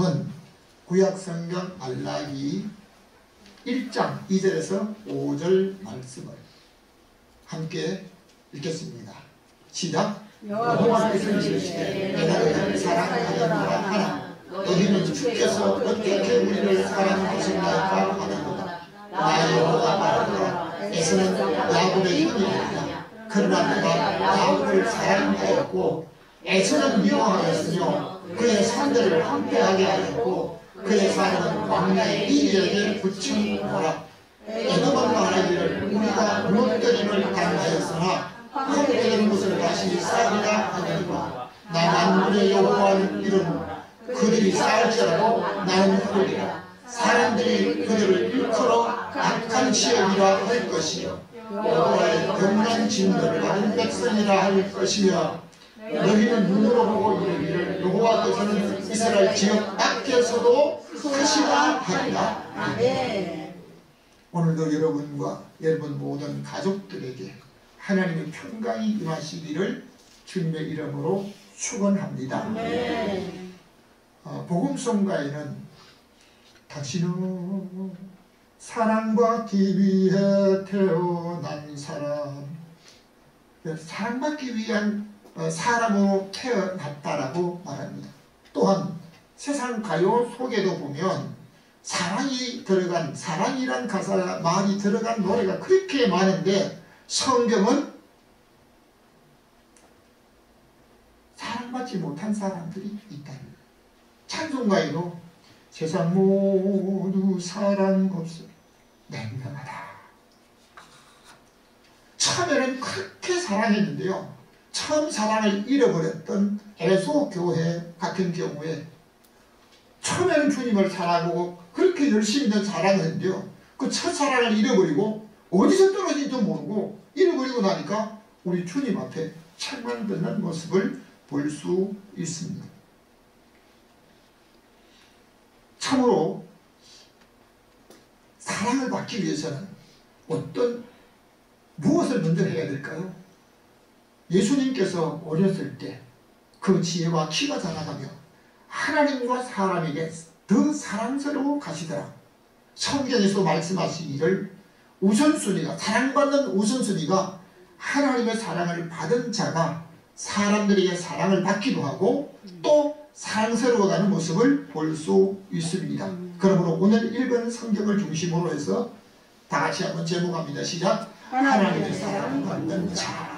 말씀은 구약성경 말라기 1장 2절에서 5절 말씀을 함께 읽겠습니다. 시작. 여호와께서 이르시되 내가 너희를 사랑하노라 하나 너희는 주께서 어떻게 우리를 사랑하셨나이까 하는도다. 나 여호와가 말하노라. 에서는 야곱의 형이니라. 그러나 내가 야곱을 사랑하였고 에서는 미워하였으며 그의 산들을 황폐하게 하였고 그의 사람은 광야의 이리에게 붙이노라. 에돔은 말하기를 우리가 무너뜨림을 당하였으나 헛되는 것을 다시 쌓으리라 하느니라. 나 만군의 여호와를 이루노라. 그들이 쌓을지라도 나는 흐르리라. 사람들이 그들을 일컬어 악한 지역이라 할 것이요 여호와의 경난 진노를 받은 백성이라 할 것이며 너희는 눈으로 보고 이르기를 여호와께서는 이스라엘 지역 밖에서도 크시다 하리라. 오늘도 여러분과 여러분 모든 가족들에게 하나님의 평강이 임하시기를 주님의 이름으로 축원합니다. 복음송가에는 당신은 사랑받기 위해 태어난 사람, 사랑받기 위한 사람으로 태어났다라고 말합니다. 또한 세상 가요 속에도 보면 사랑이 들어간, 사랑이란 가사 말이 들어간 노래가 그렇게 많은데 성경은 사랑받지 못한 사람들이 있다는 거예요. 찬송가에도 세상 모두 사랑 없어 냉정하다. 처음에는 그렇게 사랑했는데요. 처음 사랑을 잃어버렸던 에베소교회 같은 경우에 처음에는 주님을 사랑하고 그렇게 열심히 사랑을 했는데요. 그 첫사랑을 잃어버리고 어디서 떨어진지도 모르고 잃어버리고 나니까 우리 주님 앞에 책망받는 모습을 볼 수 있습니다. 참으로 사랑을 받기 위해서는 무엇을 먼저 해야 될까요? 예수님께서 어렸을 때 그 지혜와 키가 자라가며 하나님과 사람에게 더 사랑스러워 가시더라. 성경에서 말씀하시기를 우선순위가, 사랑받는 우선순위가 하나님의 사랑을 받은 자가 사람들에게 사랑을 받기도 하고 또 사랑스러워가는 모습을 볼 수 있습니다. 그러므로 오늘 읽은 성경을 중심으로 해서 다 같이 한번 제목합니다. 시작. 하나님의 사랑받는 자.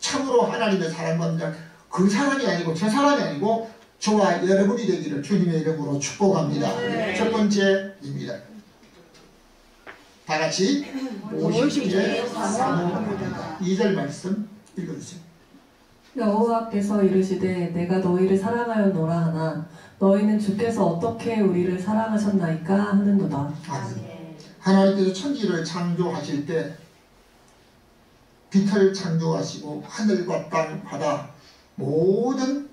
참으로 하나님의 사랑받는 자, 그 사람이 아니고 저 사람이 아니고 저와 여러분이 되기를 주님의 이름으로 축복합니다. 첫 번째입니다. 다 같이 50개 사모합니다. 2절 말씀 읽어주세요. 여호와께서 이르시되 내가 너희를 사랑하였노라 하나 너희는 주께서 어떻게 우리를 사랑하셨나이까 하는도다. 아멘. 하나님께서 천지를 창조하실 때 빛을 창조하시고 하늘과 땅, 바다 모든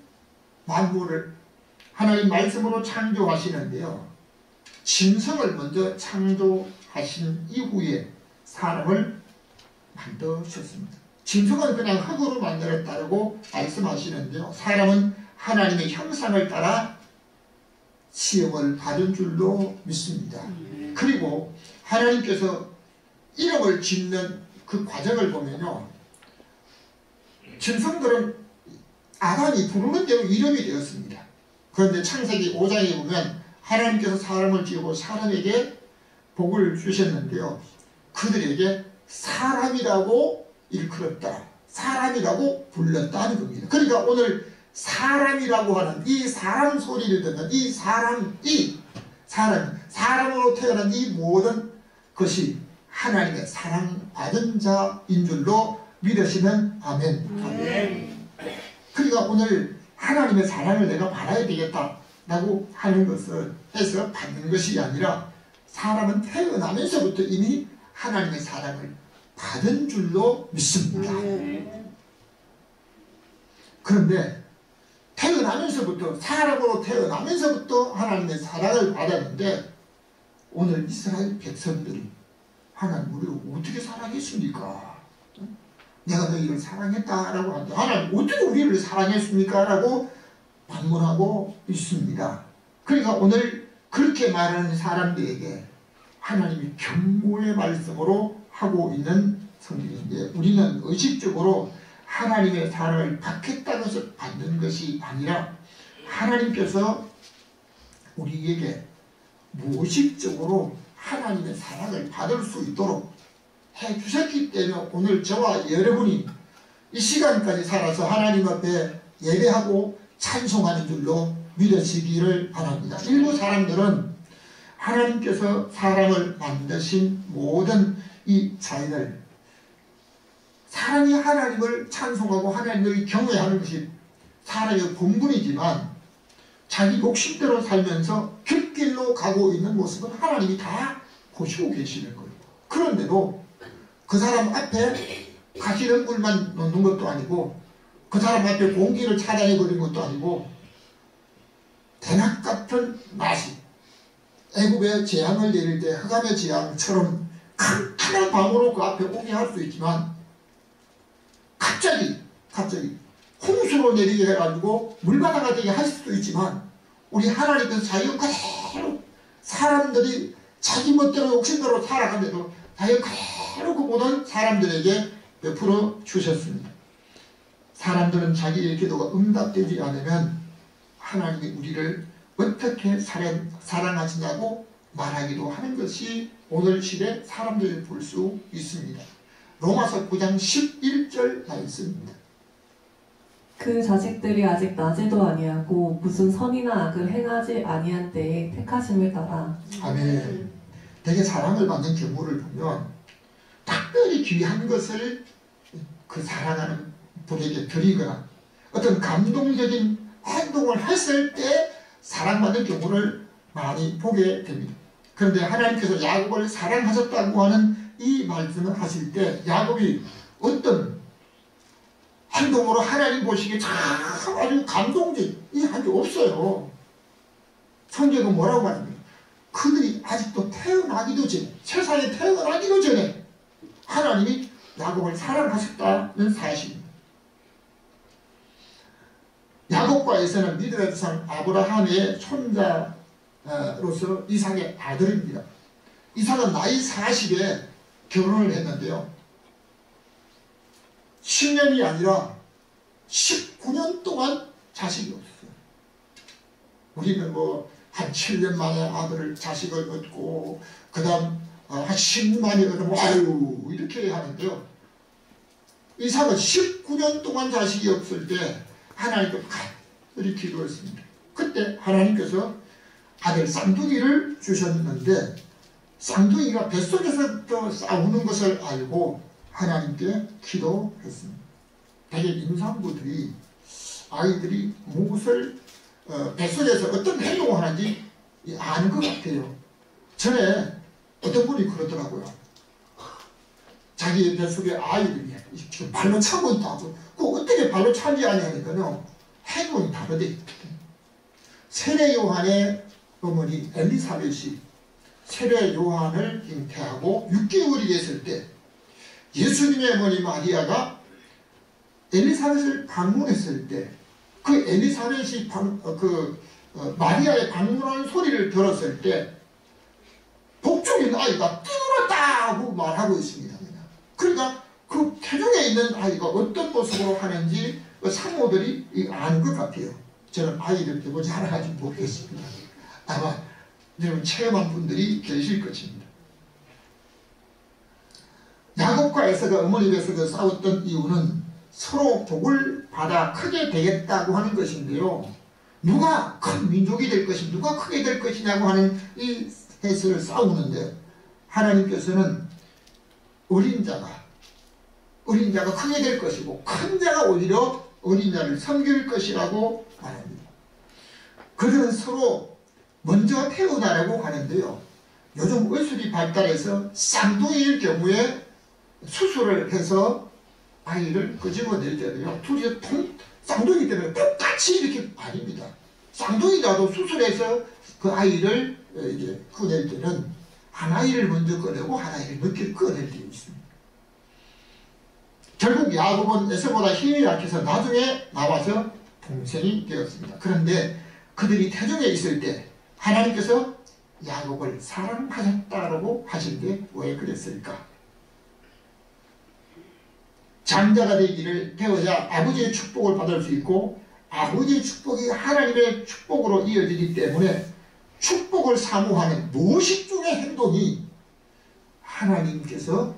만물을 하나님 말씀으로 창조하시는데요. 짐승을 먼저 창조하신 이후에 사람을 만드셨습니다. 짐승은 그냥 흙으로 만들었다고 말씀하시는데요. 사람은 하나님의 형상을 따라 시험을 받은 줄로 믿습니다. 그리고 하나님께서 이름을 짓는 그 과정을 보면요. 짐승들은 아담이 부르는 대로 이름이 되었습니다. 그런데 창세기 5장에 보면 하나님께서 사람을 지으고 사람에게 복을 주셨는데요. 그들에게 사람이라고 일컬었다. 사람이라고 불렀다는 겁니다. 그러니까 오늘 사람이라고 하는 이 사람 소리를 듣는 이 사람으로 태어난 이 모든 것이 하나님의 사랑받은 자인 줄로 믿으시면 아멘. 아멘. 그러니까 오늘 하나님의 사랑을 내가 받아야 되겠다라고 하는 것을 해서 받는 것이 아니라 사람은 태어나면서부터 이미 하나님의 사랑을 받은 줄로 믿습니다. 그런데 태어나면서부터, 사람으로 태어나면서부터 하나님의 사랑을 받았는데 오늘 이스라엘 백성들이 하나님 우리를 어떻게 사랑했습니까? 내가 너희를 사랑했다라고 하는데 하나님 어떻게 우리를 사랑했습니까? 라고 반문하고 있습니다. 그러니까 오늘 그렇게 말하는 사람들에게 하나님이 경고의 말씀으로 하고 있는 성경인데, 우리는 의식적으로 하나님의 사랑을 받겠다는 것을 받는 것이 아니라 하나님께서 우리에게 무의식적으로 하나님의 사랑을 받을 수 있도록 해주셨기 때문에 오늘 저와 여러분이 이 시간까지 살아서 하나님 앞에 예배하고 찬송하는 줄로 믿으시기를 바랍니다. 일부 사람들은 하나님께서 사람을 만드신 모든 이 자연을, 사람이 하나님을 찬송하고 하나님을 경외하는 것이 사람의 본분이지만 자기 욕심대로 살면서 길 가고 있는 모습은 하나님이 다 보시고 계시는 거예요. 그런데도 그 사람 앞에 가시는 물만 놓는 것도 아니고, 그 사람 앞에 공기를 차단해버린 것도 아니고, 대낮 같은 낮이 애굽에 재앙을 내릴 때 흑암의 재앙처럼 칸칸한 방으로 그 앞에 오게 할 수 있지만, 갑자기 홍수로 내리게 해가지고 물바다가 되게 할 수도 있지만, 우리 하나님께서 자연 그대로 사람들이 자기 멋대로 욕심대로 살아가는데도 자연 그대로 그 모든 사람들에게 베풀어 주셨습니다. 사람들은 자기의 기도가 응답되지 않으면 하나님이 우리를 어떻게 사랑하시냐고 말하기도 하는 것이 오늘 시대 사람들이 볼 수 있습니다. 로마서 9장 11절 말씀입니다. 그 자식들이 아직 나지도 아니하고 무슨 선이나 악을 행하지 아니한 때에 택하심을 따라. 아멘. 되게 사랑을 받는 경우를 보면 특별히 귀한 것을 그 사랑하는 분에게 드리거나 어떤 감동적인 행동을 했을 때 사랑받는 경우를 많이 보게 됩니다. 그런데 하나님께서 야곱을 사랑하셨다고 하는 이 말씀을 하실 때 야곱이 어떤 행동으로 하나님 보시기에 참 아주 감동적이 한 게 없어요. 성경은 뭐라고 말합니까? 그들이 아직도 태어나기도 전에, 세상에 태어나기도 전에 하나님이 야곱을 사랑하셨다는 사실입니다. 야곱과 에서는 믿음의 조상 아브라함의 손자로서 이삭의 아들입니다. 이삭은 나이 40에 결혼을 했는데요, 10년이 아니라 19년 동안 자식이 없었어요. 우리는 한 7년 만에 자식을 얻고 그 다음 한 10년만에 얻으면 아유 이렇게 하는데요, 이삭은 19년 동안 자식이 없을 때 하나님께 간절히 기도했습니다. 그때 하나님께서 아들 쌍둥이를 주셨는데, 쌍둥이가 뱃속에서 싸우는 것을 알고 하나님께 기도했습니다. 대개 임산부들이 아이들이 무엇을 뱃속에서 어떤 행동을 하는지 아는 것 같아요. 전에 어떤 분이 그러더라고요. 자기 뱃속에 아이들이 발로 차고 있다고. 그 어떻게 발로 차지 않냐니까요, 행동이 다르대. 세례 요한의 어머니 엘리사벳이 세례 요한을 잉태하고 6개월이 됐을 때 예수님의 어머니 마리아가 엘리사벳을 방문했을 때 그 엘리사벳이 마리아의 방문하는 소리를 들었을 때 복중인 아이가 뛰어났다고 말하고 있습니다. 그러니까 그 태중에 있는 아이가 어떤 모습으로 하는지 상모들이 아는 것 같아요. 저는 아이를 해보지 않아가지고 모르겠습니다. 아마 여러분 체험한 분들이 계실 것입니다. 야곱과 에서가 어머니 뱃속에서 싸웠던 이유는 서로 복을 받아 크게 되겠다고 하는 것인데요, 누가 큰 민족이 될 것이냐, 누가 크게 될 것이냐고 하는 이 셋을 싸우는데, 하나님께서는 어린 자가 크게 될 것이고 큰 자가 오히려 어린 자를 섬길 것이라고 말합니다. 그들은 서로 먼저 태어나려고 하는데요, 요즘 의술이 발달해서 쌍둥이일 경우에 수술을 해서 아이를 끄집어낼 때도요, 둘이 쌍둥이 때문에 똑같이 이렇게 아닙니다. 쌍둥이라도 수술해서 그 아이를 이제 꺼낼 때는 한 아이를 먼저 꺼내고 한 아이를 늦게 꺼낼 때가 있습니다. 결국 야곱은 에서보다 힘이 약해서 나중에 나와서 동생이 되었습니다. 그런데 그들이 태중에 있을 때 하나님께서 야곱을 사랑하셨다라고 하신데 왜 그랬을까? 장자가 되기를 배우자 아버지의 축복을 받을 수 있고 아버지의 축복이 하나님의 축복으로 이어지기 때문에 축복을 사모하는 무의식중의 행동이 하나님께서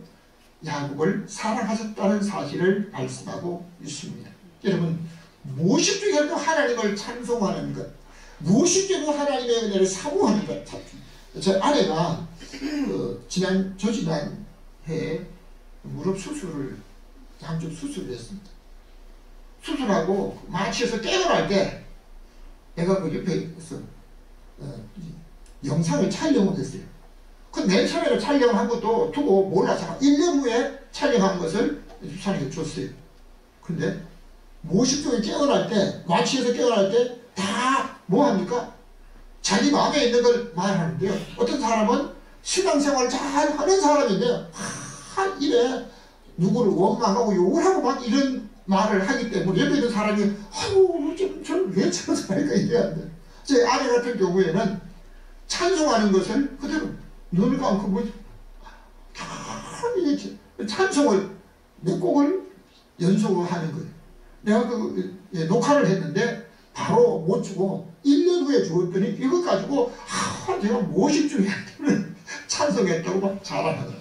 야곱을 사랑하셨다는 사실을 말씀하고 있습니다. 여러분, 무의식중에도 하나님을 찬송하는 것, 무의식적으로 하나님의 은혜를 사모하는 것. 저 아내가 지난 해에 무릎 수술을 양쪽 수술을 했습니다. 수술하고 마취해서 깨어날 때 내가 그 옆에서 영상을 촬영을 했어요. 그 맨 처음에 촬영한 것도 두고 몰라서 1년 후에 촬영한 것을 주사님께 줬어요. 근데 무의식중에 깨어날 때, 마취해서 깨어날 때 다 뭐합니까? 자기 마음에 있는 걸 말하는데요. 어떤 사람은 신앙생활을 잘 하는 사람인데요. 이래 누구를 원망하고 욕을 하고 막 이런 말을 하기 때문에 옆에 있는 사람이 아유 저는 왜 저런 사람이가 이래야 돼. 제 아내 같은 경우에는 찬송하는 것을 그대로 눈을 감고 뭐 찬송을 몇 곡을 연속으로 하는 거예요. 내가 녹화를 했는데 바로 못 주고 1년 후에 주었더니 이것 가지고 제가 무의식 중에 찬송했다고 막 자랑하더라고요.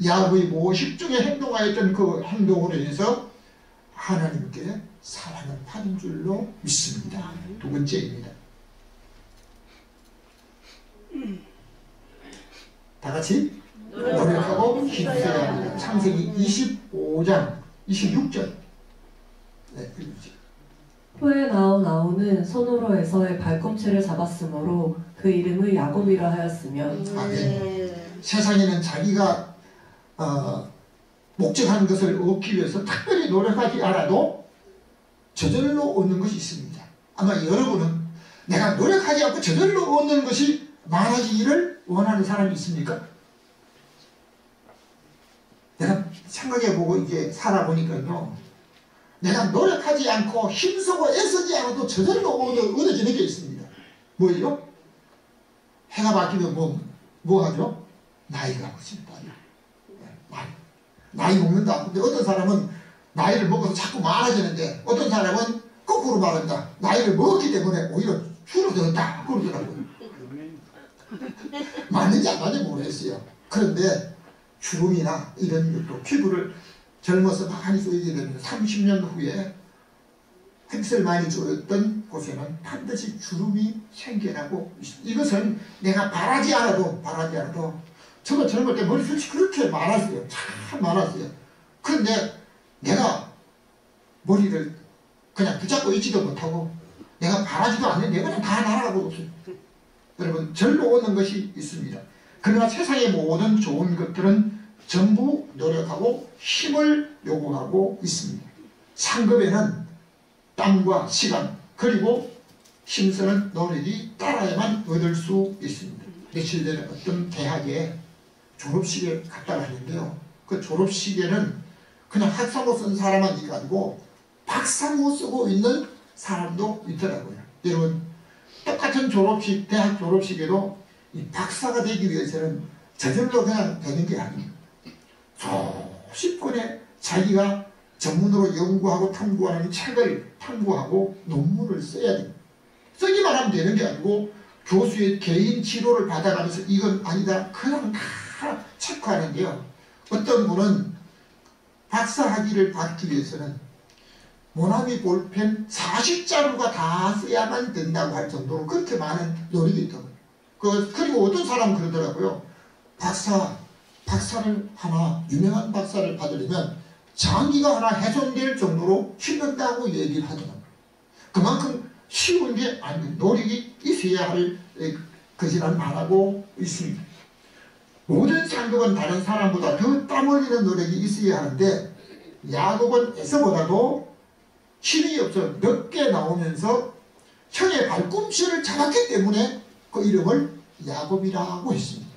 야곱이 무의식 중에 행동하였던 그 행동으로 인해서 하나님께 사랑을 받은 줄로 믿습니다. 두 번째입니다. 다 같이 노력하고 힘써야 합니다. 창세기 25장 26절. 네, 읽으시죠. 후에 나온 아우는 손으로 에서의 발꿈치를 잡았으므로 그 이름을 야곱이라 하였으며. 아멘. 세상에는 자기가 목적하는 것을 얻기 위해서 특별히 노력하지 않아도 저절로 얻는 것이 있습니다. 아마 여러분은 내가 노력하지 않고 저절로 얻는 것이 많아지기를 원하는 사람이 있습니까? 내가 생각해보고 이제 살아보니까요. 내가 노력하지 않고 힘쓰고 애쓰지 않아도 저절로 얻어지는 게 있습니다. 뭐예요? 해가 바뀌면 뭐 하죠? 나이가 먹습니다. 나이 먹는다. 근데 어떤 사람은 나이를 먹어서 자꾸 많아지는데 어떤 사람은 거꾸로 말한다. 나이를 먹었기 때문에 오히려 줄어들었다. 그러더라고요. 맞는지 안 맞는지 모르겠어요. 그런데 주름이나 이런 것도 피부를 젊어서 많이 쏘이게 되면 30년 후에 햇빛을 많이 쬐었던 곳에는 반드시 주름이 생겨나고 이것은 내가 바라지 않아도 저도 젊을 때 머리숱이 그렇게 많았어요. 참 많았어요. 그런데 내가 머리를 그냥 붙잡고 있지도 못하고 내가 바라지도 않는데 그냥 다 날아가고 없어요. 여러분, 절로 오는 것이 있습니다. 그러나 세상의 모든 좋은 것들은 전부 노력하고 힘을 요구하고 있습니다. 상급에는 땀과 시간 그리고 힘쓰는 노력이 따라야만 얻을 수 있습니다. 며칠 전에 어떤 대학에 졸업식에 갔다 갔는데요. 그 졸업식에는 그냥 학사모 쓴 사람만 아니고 박사모 쓰고 있는 사람도 있더라고요. 여러분, 똑같은 졸업식, 대학 졸업식에도 이 박사가 되기 위해서는 저절로 그냥 되는 게 아니에요. 수십 권의 자기가 전문으로 연구하고 탐구하는 책을 탐구하고 논문을 써야 됩니다. 쓰기만 하면 되는 게 아니고 교수의 개인 지도를 받아가면서 이건 아니다 그냥 다 체크하는데요. 어떤 분은 박사학위를 받기 위해서는 모나미 볼펜 40자루가 다 써야만 된다고 할 정도로 그렇게 많은 노력이 있다고요. 그리고 어떤 사람은 그러더라고요. 박사를 하나, 유명한 박사를 받으려면 장기가 하나 훼손될 정도로 힘든다고 얘기를 하더라고요. 그만큼 쉬운 게 아니고 노력이 있어야 할 것이란 말하고 있습니다. 모든 상급은 다른 사람보다 더 땀 흘리는 노력이 있어야 하는데 야곱은 에서보다도 힘이 없어 늦게 나오면서 형의 발꿈치를 잡았기 때문에 그 이름을 야곱이라고 했습니다.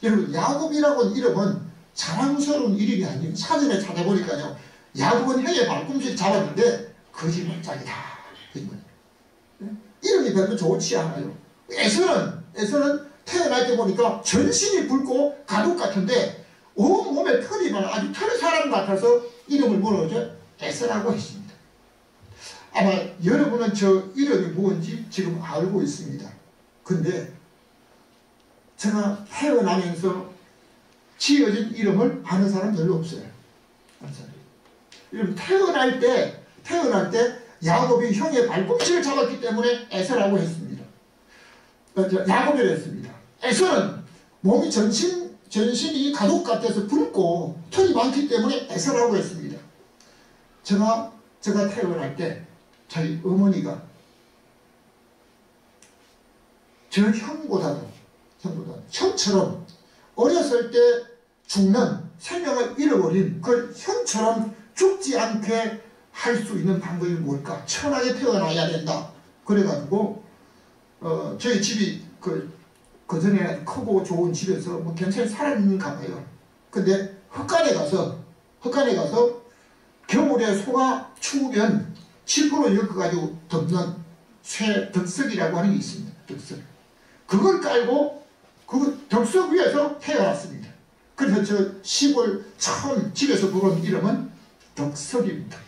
여러분, 야곱이라고 이름은 자랑스러운 이름이 아니에요. 사전에 찾아보니까요. 야곱은 형의 발꿈치를 잡았는데 거짓말장이다. 이름이 별로 좋지 않아요. 에서는 태어날 때 보니까 전신이 붉고 가죽 같은데 온몸에 털이 많아 아주 털 사람 같아서 이름을 뭐라고 에서라고 했습니다. 아마 여러분은 저 이름이 뭔지 지금 알고 있습니다. 근데 제가 태어나면서 지어진 이름을 아는 사람 별로 없어요. 이름 태어날 때 야곱이 형의 발꿈치를 잡았기 때문에 에서라고 했습니다. 야곱이라 했습니다. 에서는 몸이 전신이 가죽 같아서 붉고 털이 많기 때문에 에서라고 했습니다. 제가 태어날 때 저희 어머니가 저 형처럼 어렸을 때 죽는 생명을 잃어버린 그 형처럼 죽지 않게 할 수 있는 방법이 뭘까? 천하게 태어나야 된다. 그래가지고 저희 집이 그 전에 크고 좋은 집에서 뭐 괜찮이 살았는가 봐요. 근데 헛간에 가서 겨울에 소가 추우면 10% 엮어가지고 덮는 덕석이라고 하는 게 있습니다. 덕석. 그걸 깔고 그 덕석 위에서 태어났습니다. 그래서 저 시골 처음 집에서 부른 이름은 덕석입니다.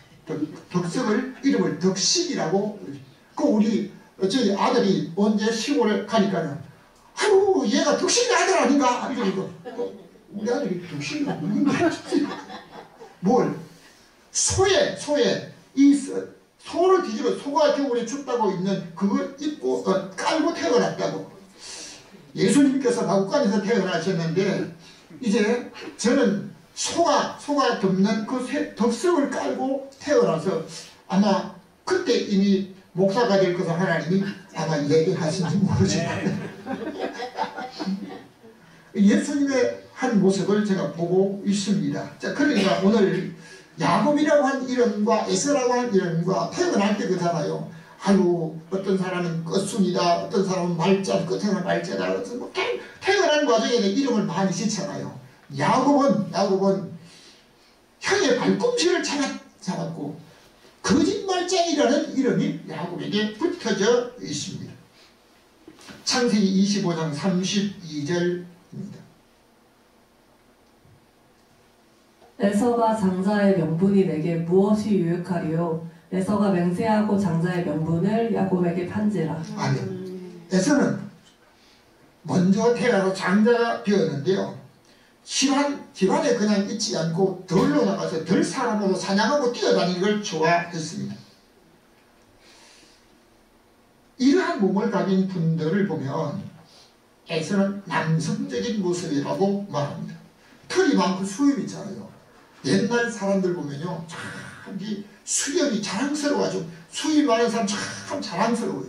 덕석을 이름을 덕식이라고. 저희 아들이 언제 시골에 가니까는 아유 얘가 덕식이 아들 아닌가 이러니까 우리 아들이 덕식이 누군가 뭘 소에 이 소를 뒤집어 소가 겨울에 춥다고 있는 그걸 입고 깔고 태어났다고. 예수님께서 마구간에서 태어나셨는데 이제 저는 소가 덮는 그 덕석을 깔고 태어나서 아마 그때 이미 목사가 될 것을 하나님이 아마 얘기하신지 모르지만 예수님의 한 모습을 제가 보고 있습니다. 자, 그러니까 오늘 야곱이라고 한 이름과 에서라고 한 이름과 태어날 때 그잖아요. 아유 어떤 사람은 끝순이다, 어떤 사람은 말자, 끝에는 말자다. 뭐 태어난 과정에는 이름을 많이 짓잖아요. 야곱은 형의 발꿈치를 잡았고 거짓말쟁이라는 이름이 야곱에게 붙여져 있습니다. 창세기 25장 32절입니다. 에서가 장자의 명분이 내게 무엇이 유익하리요? 에서가 맹세하고 장자의 명분을 야곱에게 판지라. 아니요. 에서는 먼저 태어나서 장자가 되었는데요. 집안에 그냥 있지 않고 들로 나가서 들 사람으로 사냥하고 뛰어다니는 걸 좋아했습니다. 이러한 몸을 가진 분들을 보면 에서는 남성적인 모습이라고 말합니다. 털이 많고 수염이 있잖아요. 옛날 사람들 보면요, 참 수염이 자랑스러워가지고 수염이 많은 사람 참 자랑스러워요.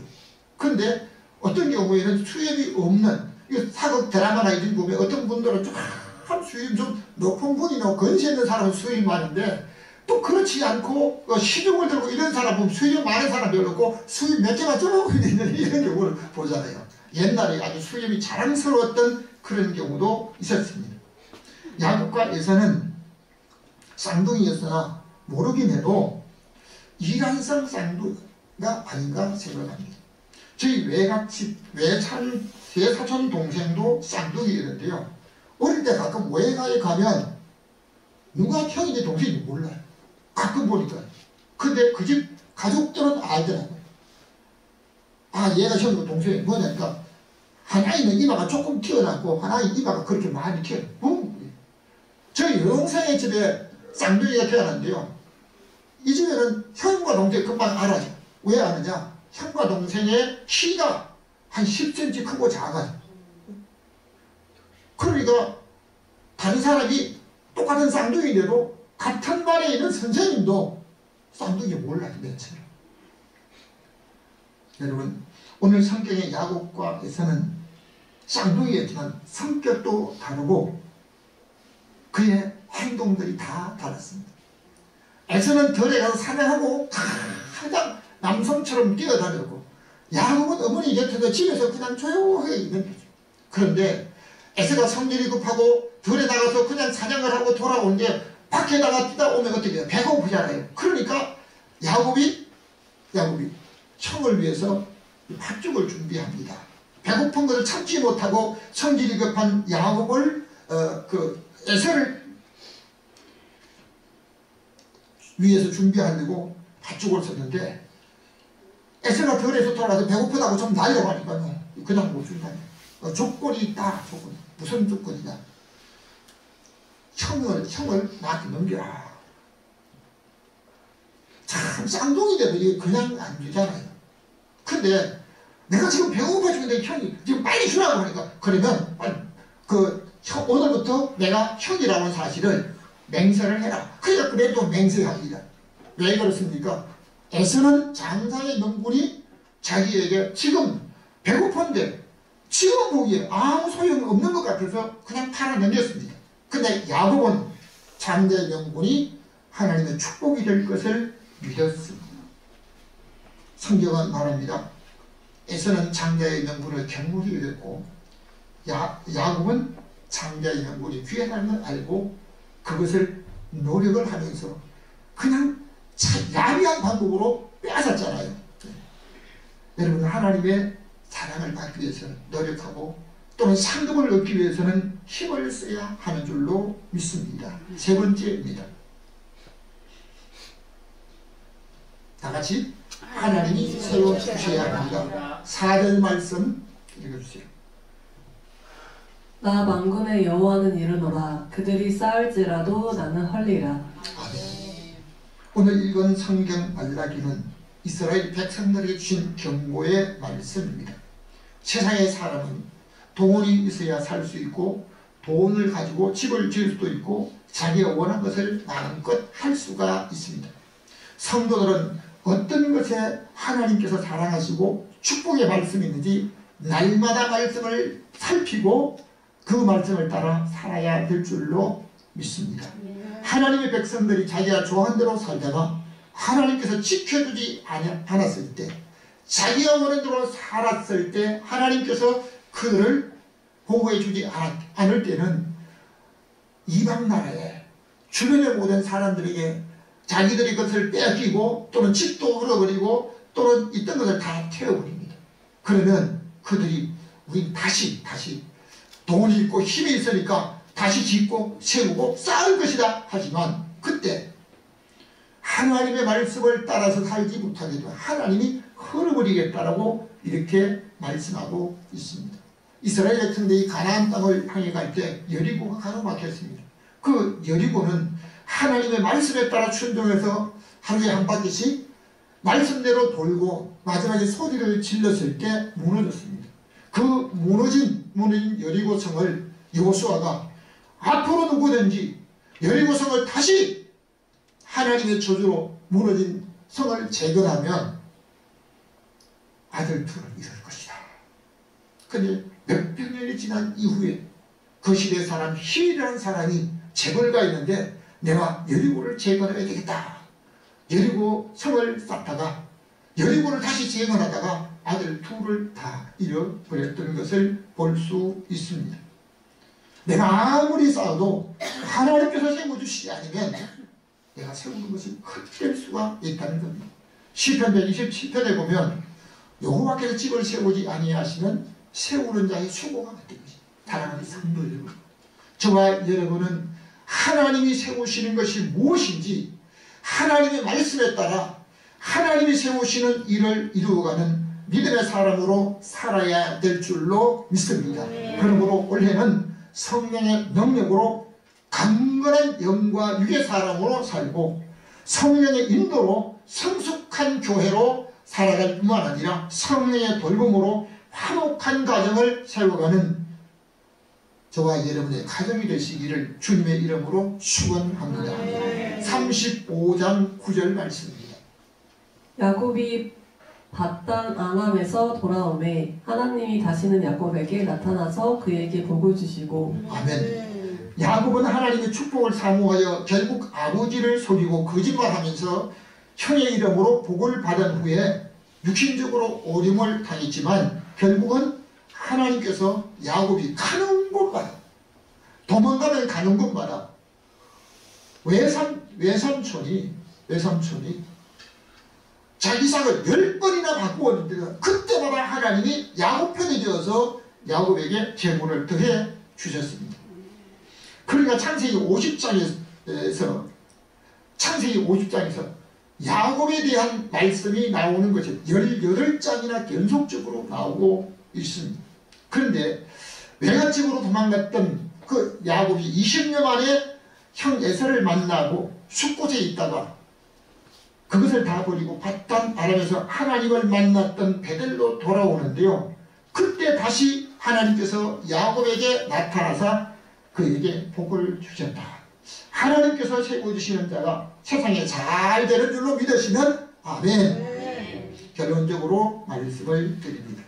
그런데 어떤 경우에는 수염이 없는 사극 드라마나 이런 보면 어떤 분들은 참 수염 좀 높은 분이나 건시 있는 사람은 수염이 많은데 또 그렇지 않고 시중을 들고 이런 사람 보면 수염 많은 사람 별로 없고 수염 몇 개만 쭉 있는 이런 경우를 보잖아요. 옛날에 아주 수염이 자랑스러웠던 그런 경우도 있었습니다. 야곱과 에서는 쌍둥이였으나 모르긴 해도 이란성 쌍둥이가 아닌가 생각합니다. 저희 외사촌 동생도 쌍둥이였는데요. 어릴 때 가끔 외가에 가면 누가 형인지 동생인지 몰라요. 가끔 보니까. 근데 그 집 가족들은 알더라고요. 아 얘가 형이고 동생이 뭐냐니까 하나이는 이마가 조금 튀어나왔고 하나의 이마가 그렇게 많이 튀어나왔고 저희 영생의 집에 쌍둥이가 태어났는데요. 이 집에는 형과 동생이 금방 알아요. 왜 아느냐? 형과 동생의 키가 한 10cm 크고 작아요. 그러니까 다른 사람이 똑같은 쌍둥이인데도 같은 반에 있는 선생님도 쌍둥이 몰라요. 며칠. 여러분 오늘 성경의 야곱과 에서는 쌍둥이였지만 성격도 다르고 그의 행동들이 다 달랐습니다. 에서는 들에 가서 사냥하고 가장 남성처럼 뛰어다녔고 야곱은 어머니 곁에서 집에서 그냥 조용하게 있는 거죠. 그런데 에서가 성질이 급하고 들에 나가서 그냥 사냥을 하고 돌아온 게 밖에 나가 뛰다 오면 어떻게 해요? 배고프잖아요. 그러니까 야곱이 형을 위해서 팥죽을 준비합니다. 배고픈 것을 참지 못하고 성질이 급한 야곱을 에서를 위해서 준비하려고 팥죽을 썼는데 에서가 덜에서 돌아가서 배고프다고 좀 달라고 하니까요 그냥 못 준다니. 조건이 있다. 조건. 무슨 조건이냐. 형을 나한테 넘겨라. 참 쌍둥이들이 그냥 안 주잖아요. 근데 내가 지금 배고파 죽는데 형이 지금 빨리 주라고 하니까 그러면 오늘부터 내가 형이라는 사실을 맹세를 해라. 그러니까 그래도 맹세합니다. 왜 그렇습니까? 에서는 장사의 명분이 자기에게 지금 배고픈데 지금 보기에 아무 소용없는 것 같아서 그냥 팔아 넘겼습니다. 근데 야곱은 장자의 명분이 하나님의 축복이 될 것을 믿었습니다. 성경은 말합니다. 에서는 장자의 명분을 경물히 여겼고 야곱은 장자의 명분이 귀하다는 걸 알고 그것을 노력을 하면서 그냥 야비한 방법으로 빼앗았잖아요. 여러분 하나님의 사랑을 받기 위해서는 노력하고 또는 상급을 얻기 위해서는 힘을 써야 하는 줄로 믿습니다. 세 번째입니다. 다같이 하나님이 세워주셔야 합니다. 4절 말씀 읽어주세요. 나 만군의 여호와는 이르노라. 그들이 쌓을지라도 나는 헐리라. 아멘. 오늘 읽은 성경 말라기는 이스라엘 백성들에게 주신 경고의 말씀입니다. 세상의 사람은 돈이 있어야 살 수 있고 돈을 가지고 집을 지을 수도 있고 자기가 원하는 것을 마음껏 할 수가 있습니다. 성도들은 어떤 것에 하나님께서 사랑하시고 축복의 말씀이 있는지 날마다 말씀을 살피고 그 말씀을 따라 살아야 될 줄로 믿습니다. 하나님의 백성들이 자기가 좋아하는 대로 살다가 하나님께서 지켜주지 않았을 때 자기가 원하는 대로 살았을 때 하나님께서 그들을 보호해주지 않을 때는 이방 나라에 주변의 모든 사람들에게 자기들이 그것을 빼앗기고 또는 집도 흘러버리고 또는 있던 것을 다 태워버립니다. 그러면 그들이 우린 다시 돈이 있고 힘이 있으니까 다시 짓고 세우고 쌓을 것이다 하지만 그때 하나님의 말씀을 따라서 살지 못하게 되면 하나님이 흘러버리겠다라고 이렇게 말씀하고 있습니다. 이스라엘 백성들이 가나안 땅을 향해 갈 때 여리고가 가로막혔습니다. 그 여리고는 하나님의 말씀에 따라 순종해서 하루에 한 바퀴씩 말씀대로 돌고 마지막에 소리를 질렀을 때 무너졌습니다. 그 무너진 여리고성을 여호수아가 앞으로 누구든지 여리고성을 다시 하나님의 저주로 무너진 성을 재건하면 아들 둘을 이룰 것이다. 그런데 몇백 년이 지난 이후에 그 시대 사람 히라는 사람이 재벌가 있는데 내가 여리고를 재건해야 되겠다. 여리고 성을 쌓다가 여리고를 다시 재건하다가 아들 둘을 다 잃어버렸던 것을 볼 수 있습니다. 내가 아무리 쌓아도 하나님께서 세워주시지 않으면 내가 세우는 것이 헛될 수가 있다는 겁니다. 시편 127편에 보면 여호와께서 집을 세우지 아니하시면 세우는 자의 수고가 같은 것이 사랑하는 성도들, 저와 여러분은 하나님이 세우시는 것이 무엇인지 하나님의 말씀에 따라 하나님이 세우시는 일을 이루어가는 믿음의 사람으로 살아야 될 줄로 믿습니다. 그러므로 올해는 성령의 능력으로 강건한 영과 육의 사람으로 살고 성령의 인도로 성숙한 교회로 살아갈 뿐만 아니라 성령의 돌봄으로 화목한 가정을 세워가는 저와 여러분의 가정이 되시기를 주님의 이름으로 축원합니다. 35장 9절 말씀입니다. 야곱이 밧단 아람에서 돌아오매 하나님이 다시는 야곱에게 나타나서 그에게 복을 주시고 아멘. 야곱은 하나님의 축복을 사모하여 결국 아버지를 속이고 거짓말하면서 형의 이름으로 복을 받은 후에 육신적으로 오림을 당했지만 결국은 하나님께서 야곱이 가는 곳마다 도망가면 가는 곳마다 외삼촌이 자기 이삭을 10번이나 바꾸었는데 그때마다 하나님이 야곱 편이 되어서 야곱에게 재물을 더해 주셨습니다. 그러니까 창세기 50장에서 야곱에 대한 말씀이 나오는 것이 18장이나 연속적으로 나오고 있습니다. 그런데 외갓집으로 도망갔던 그 야곱이 20년 만에 형 에서를 만나고 숲곳에 있다가 그것을 다 버리고 바단 아람에서 하나님을 만났던 베델로 돌아오는데요. 그때 다시 하나님께서 야곱에게 나타나사 그에게 복을 주셨다. 하나님께서 세워주시는 자가 세상에 잘 되는 줄로 믿으시면 아멘. 결론적으로 말씀을 드립니다.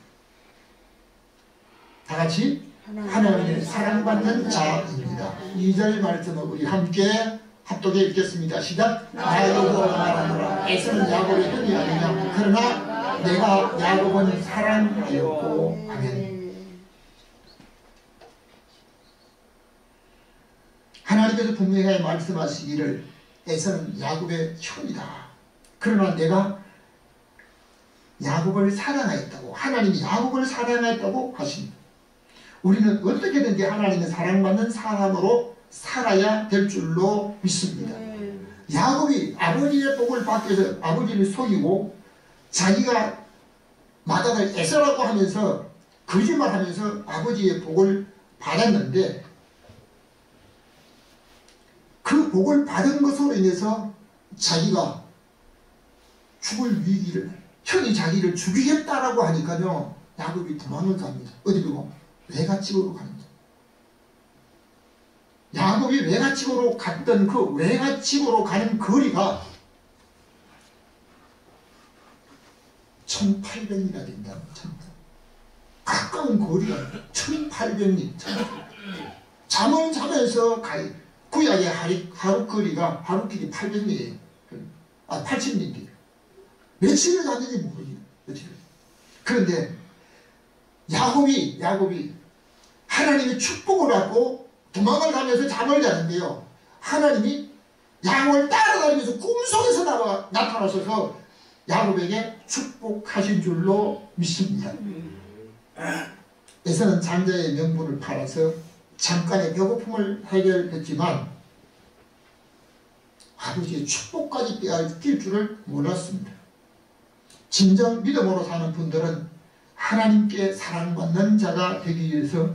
다같이 하나님의 사랑받는 자입니다. 2절 말씀을 우리 함께 합독해 읽겠습니다. 시작. 야곱은 말하노라 에서는 야곱의 형이 아니냐 그러나 내가 야곱은 사랑하였고 아멘. 하나님께서 분명히 말씀하시기를 에서는 야곱의 형이다. 그러나 내가 야곱을 사랑하였다고, 하나님이 야곱을 사랑하였다고 하십니다. 우리는 어떻게든지 하나님의 사랑받는 사람으로 살아야 될 줄로 믿습니다. 야곱이 아버지의 복을 받기 위해서 아버지를 속이고 자기가 마다를 에서라고 하면서 거짓말하면서 아버지의 복을 받았는데 그 복을 받은 것으로 인해서 자기가 죽을 위기를, 형이 자기를 죽이겠다라고 하니까요, 야곱이 도망을 갑니다. 어디로? 외갓집으로 갑니다. 야곱이 외갓집으로 갔던 그 외갓집으로 가는 거리가 1800리나 된다. 가까운 거리가 1800리. 잠을 자면서 구약의 하루 거리가 하루 길이 800리예요. 80리인데 며칠을 갔는지 모르겠어요. 며칠. 그런데 야곱이 하나님의 축복을 받고 도망을 가면서 잠을 자는데요. 하나님이 야곱을 따라다니면서 꿈속에서 나타나셔서 야곱에게 축복하신 줄로 믿습니다. 에서는 장자의 명분을 팔아서 잠깐의 배고픔을 해결했지만 아버지의 축복까지 빼앗길 줄을 몰랐습니다. 진정 믿음으로 사는 분들은 하나님께 사랑받는 자가 되기 위해서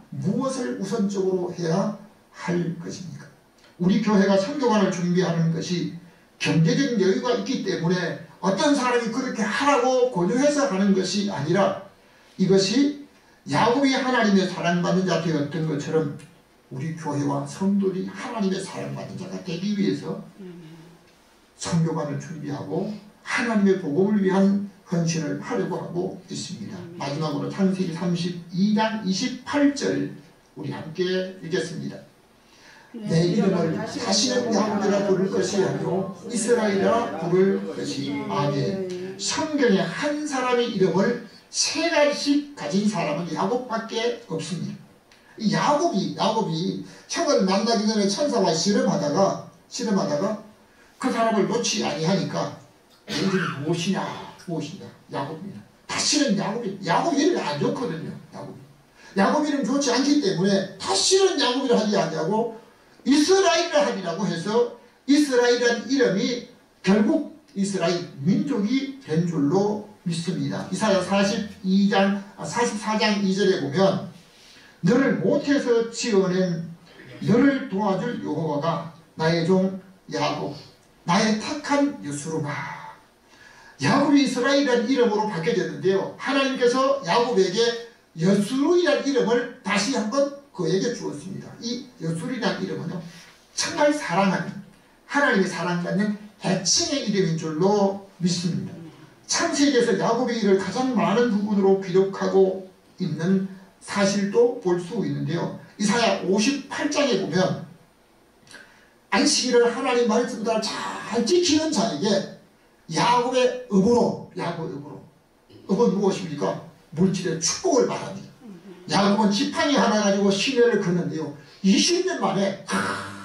무엇을 우선적으로 해야 할 것입니까? 우리 교회가 선교관을 준비하는 것이 경제적 여유가 있기 때문에 어떤 사람이 그렇게 하라고 권유해서 하는 것이 아니라 이것이 야곱이 하나님의 사랑받는 자 되었던 것처럼 우리 교회와 성도들이 하나님의 사랑받는 자가 되기 위해서 선교관을 준비하고 하나님의 복음을 위한 헌신을 하려고 하고 있습니다. 마지막으로 창세기 32장 28절 우리 함께 읽겠습니다. 내 이름을 다시는 야곱이라 부를 것이 아니요 이스라엘이라 부를 것이. 아멘. 성경에 한 사람의 이름을 3가지씩 가진 사람은 야곱밖에 없습니다. 이 야곱이 형을 만나기 전에 천사와 씨름하다가 그 사람을 놓지 아니하니까 내 이름이 무엇이냐 야곱입니다. 다시는 야곱 이름이 안 좋거든요. 야곱 이름 좋지 않기 때문에 다시는 야곱이라 하지 않냐고 이스라엘이라 하리라고 해서 이스라엘이라는 이름이 결국 이스라엘 민족이 된 줄로 믿습니다. 이사야 44장 2절에 보면 너를 못해서 지어낸 너를 도와줄 여호와가 나의 종 야곱 나의 택한 여수르마. 야곱이 이스라엘이라는 이름으로 바뀌어졌는데요. 하나님께서 야곱에게 여수르이라는 이름을 다시 한번 그에게 주었습니다. 이 여수르이라는 이름은요, 정말 사랑하는 하나님의 사랑받는 애칭의 이름인 줄로 믿습니다. 창세기에서 야곱의 일을 가장 많은 부분으로 기록하고 있는 사실도 볼 수 있는데요. 이사야 58장에 보면 안식일을 하나님 말씀대로 잘 지키는 자에게 야곱의 업으로 업은 무엇입니까? 물질의 축복을 말합니다. 야곱은 지팡이 하나 가지고 시내를 걷는데요. 20년 만에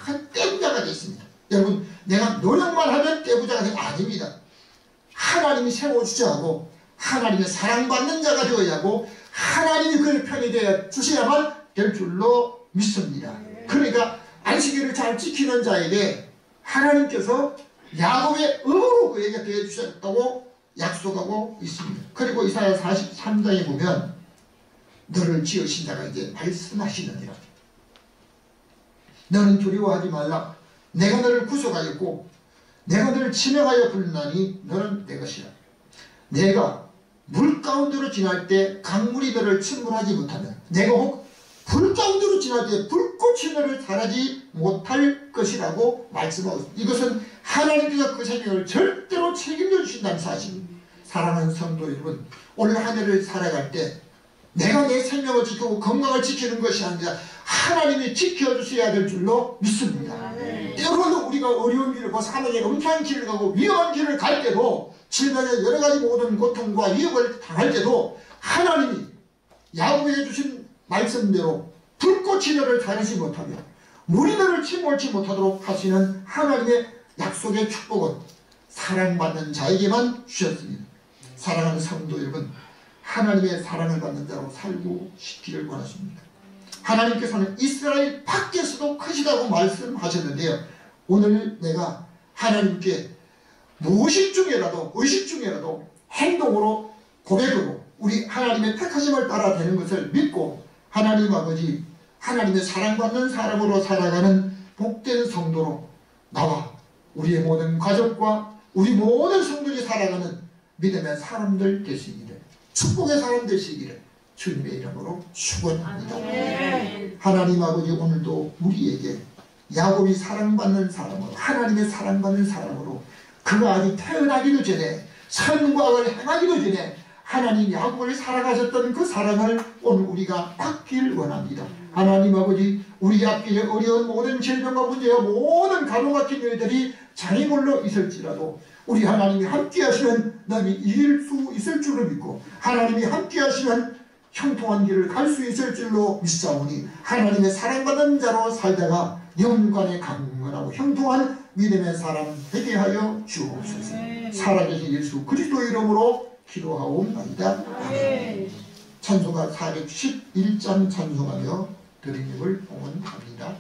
큰 떼부자가 됐습니다. 여러분, 내가 노력만 하면 떼부자가 되는 게 아닙니다. 하나님이 세워주셔야 하고 하나님의 사랑받는 자가 되어야 하고 하나님이 그의 편이 되어 주셔야만 될 줄로 믿습니다. 그러니까 안식일을 잘 지키는 자에게 하나님께서 야곱의 의로 그에게 대해주셨다고 약속하고 있습니다. 그리고 이사야 43장에 보면 너를 지으신 자가 이제 말씀하시느니라. 너는 두려워하지 말라. 내가 너를 구속하였고 내가 너를 지명하여 부르나니 너는 내 것이라. 내가 물 가운데로 지날 때 강물이 너를 침몰하지 못하면 내가 혹 불 가운데로 지날 때 불꽃이 너를 사라지 못할 것이라고 말씀하고 있습니다. 이것은 하나님께서 그 생명을 절대로 책임져 주신다는 사실입니다. 사랑하는 성도 여러분, 오늘 한 해를 살아갈 때 내가 내 생명을 지키고 건강을 지키는 것이 아니라 하나님이 지켜주셔야 될 줄로 믿습니다. 때로는 우리가 어려운 길을 고 사명의 엄청난 길을 가고 위험한 길을 갈 때도 질병의 여러가지 모든 고통과 위협을 당할 때도 하나님이 야곱에게 주신 말씀대로 불꽃이 너를 가르지 못하며 물이 너를 침몰치 못하도록 하시는 하나님의 약속의 축복은 사랑받는 자에게만 주셨습니다. 사랑하는 성도 여러분, 하나님의 사랑을 받는 자로 살고 싶기를 원하십니다. 하나님께서는 이스라엘 밖에서도 크시다고 말씀하셨는데요. 오늘 내가 하나님께 무의식 중에라도 의식 중에라도 행동으로 고백으로 우리 하나님의 택하심을 따라 되는 것을 믿고 하나님 아버지 하나님의 사랑받는 사람으로 살아가는 복된 성도로 나와 우리의 모든 가족과 우리 모든 성도들이 살아가는 믿음의 사람들 되시기를 축복의 사람 되시기를 주님의 이름으로 축원합니다. 하나님 아버지 오늘도 우리에게 야곱이 사랑받는 사람으로 하나님의 사랑받는 사람으로 그가 아직 태어나기도 전에 선과 악을 행하기도 전에 하나님 야곱을 사랑하셨던 그 사랑을 오늘 우리가 받길 원합니다. 하나님 아버지 우리 앞길에 어려운 모든 질병과 문제와 모든 가로막힌 일들이 장애물로 있을지라도 우리 하나님이 함께 하시면 남이 이길 수 있을 줄을 믿고 하나님이 함께 하시면 형통한 길을 갈 수 있을 줄로 믿사오니 하나님의 사랑받는 자로 살다가 영관에 강건하고 형통한 믿음의 사람 되게 하여 주옵소서. 살아계신 예수 그리스도 이름으로 기도하옵나이다. 찬송가 411장 찬송하며 드리님을 봉헌합니다.